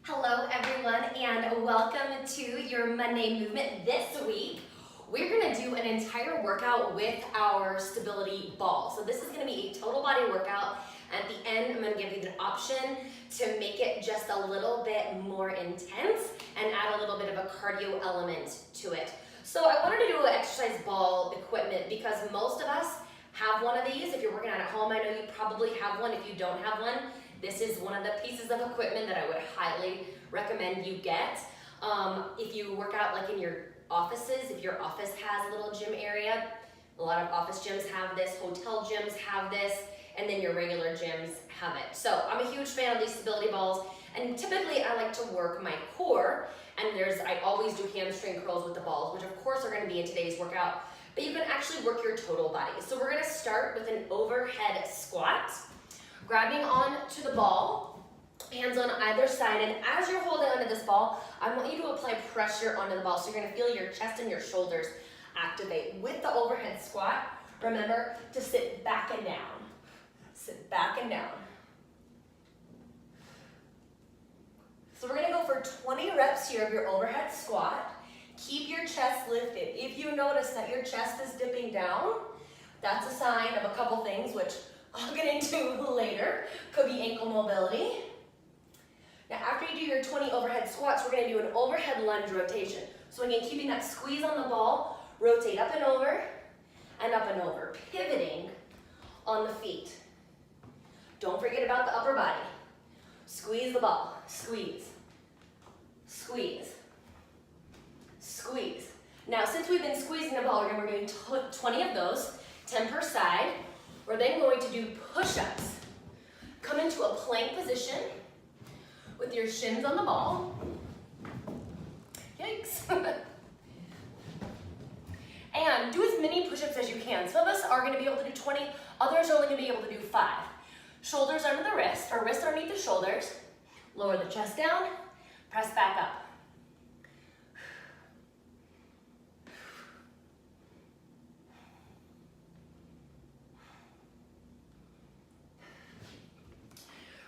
Hello everyone and welcome to your Monday movement. This week we're going to do an entire workout with our stability ball. So this is going to be a total body workout. At the end I'm going to give you the option to make it just a little bit more intense and add a little bit of a cardio element to it. So I wanted to do an exercise ball equipment because most of us have one of these. If you're working out at home, I know you probably have one. If you don't have one, this is one of the pieces of equipment that I would highly recommend you get. If you work out like in your offices, if your office has a little gym area, a lot of office gyms have this, hotel gyms have this, and then your regular gyms have it. So I'm a huge fan of these stability balls, and typically I like to work my core, and I always do hamstring curls with the balls, which of course are gonna be in today's workout, but you can actually work your total body. So we're gonna start with an overhead squat. Grabbing on to the ball, hands on either side, and as you're holding onto this ball, I want you to apply pressure onto the ball. So you're gonna feel your chest and your shoulders activate. With the overhead squat, remember to sit back and down. Sit back and down. So we're gonna go for 20 reps here of your overhead squat. Keep your chest lifted. If you notice that your chest is dipping down, that's a sign of a couple things, which I'll get into later. Could be ankle mobility. Now after you do your 20 overhead squats, we're gonna do an overhead lunge rotation. So again, keeping that squeeze on the ball, rotate up and over, pivoting on the feet. Don't forget about the upper body. Squeeze the ball, squeeze, squeeze, squeeze. Now since we've been squeezing the ball, we're doing 20 of those, 10 per side. We're then going to do push-ups. Come into a plank position with your shins on the ball. Yikes. And do as many push-ups as you can. Some of us are going to be able to do 20, others are only going to be able to do 5. Shoulders under the wrist, or wrists underneath the shoulders. Lower the chest down, press back up.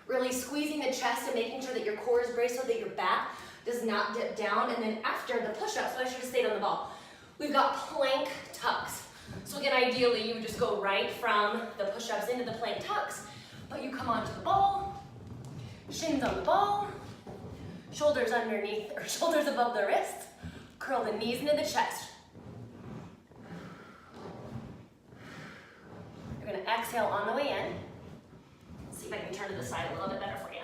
Really squeezing the chest and making sure that your core is braced so that your back does not dip down. And then after the push-ups, I should have stayed on the ball. We've got plank tucks. So again, ideally, you would just go right from the push-ups into the plank tucks, but you come onto the ball, shins on the ball, shoulders underneath, or shoulders above the wrists, curl the knees into the chest. You're gonna exhale on the way in. See if I can turn to the side a little bit better for you.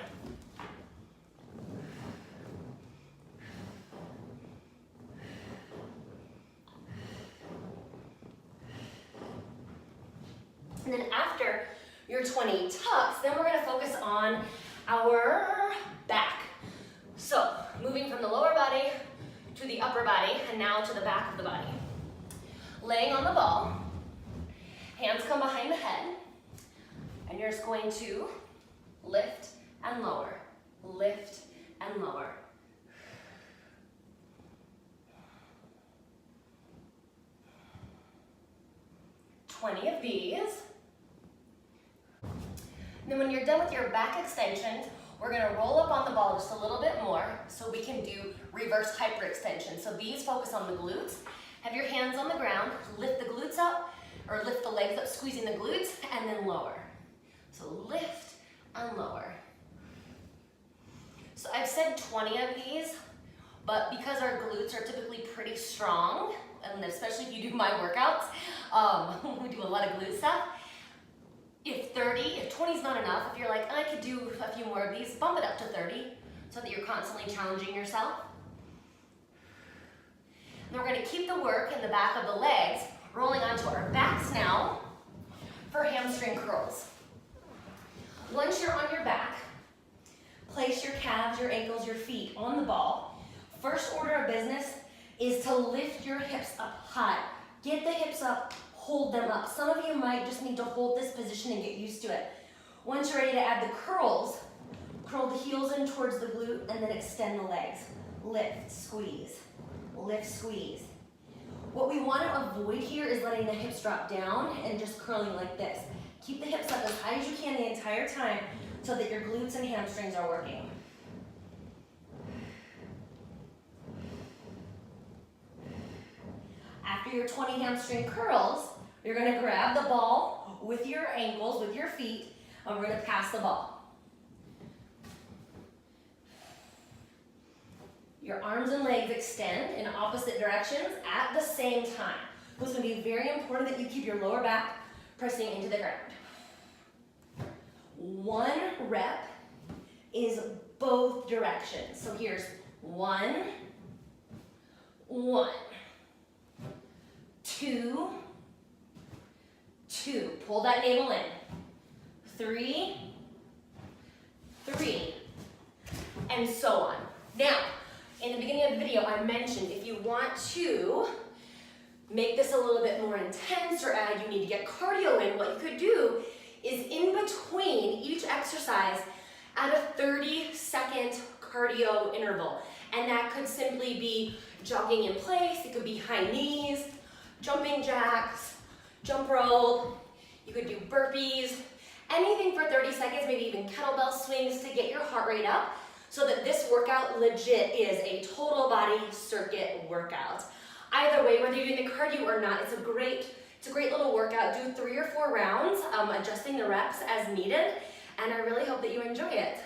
And then after your 20 tucks, then we're gonna focus on our back. So moving from the lower body to the upper body and now to the back of the body. Laying on the ball, hands come behind the head. And you're just going to lift and lower, lift and lower. Twenty of these. And then when you're done with your back extensions, we're gonna roll up on the ball just a little bit more so we can do reverse hyperextension. So these focus on the glutes. Have your hands on the ground, lift the glutes up, or lift the legs up, squeezing the glutes, and then lower. So lift and lower. So I've said 20 of these, but because our glutes are typically pretty strong, and especially if you do my workouts, we do a lot of glute stuff. If 20 is not enough, if you're like, I could do a few more of these, bump it up to 30 so that you're constantly challenging yourself. And we're gonna keep the work in the back of the legs, rolling onto our backs now for hamstring curls. Once you're on your back, place your calves, your ankles, your feet on the ball. First order of business is to lift your hips up high. Get the hips up, hold them up. Some of you might just need to hold this position and get used to it. Once you're ready to add the curls, curl the heels in towards the glute and then extend the legs. Lift, squeeze, lift, squeeze. What we want to avoid here is letting the hips drop down and just curling like this. Keep the hips up as high as you can the entire time so that your glutes and hamstrings are working. after your 20 hamstring curls, you're gonna grab the ball with your ankles, with your feet, and we're gonna pass the ball. Your arms and legs extend in opposite directions at the same time. It's gonna be very important that you keep your lower back pressing into the ground. 1 rep is both directions. So here's 1, 1, 2, 2. Pull that navel in. 3, 3, and so on. Now, in the beginning of the video, I mentioned if you want to make this a little bit more intense or you need to get cardio in, what you could do is in between each exercise, add a 30-second cardio interval. And that could simply be jogging in place, it could be high knees, jumping jacks, jump rope, you could do burpees, anything for 30 seconds, maybe even kettlebell swings to get your heart rate up so that this workout legit is a total body circuit workout. Either way, whether you're doing the cardio or not, it's a great little workout. Do 3 or 4 rounds, adjusting the reps as needed, and I really hope that you enjoy it.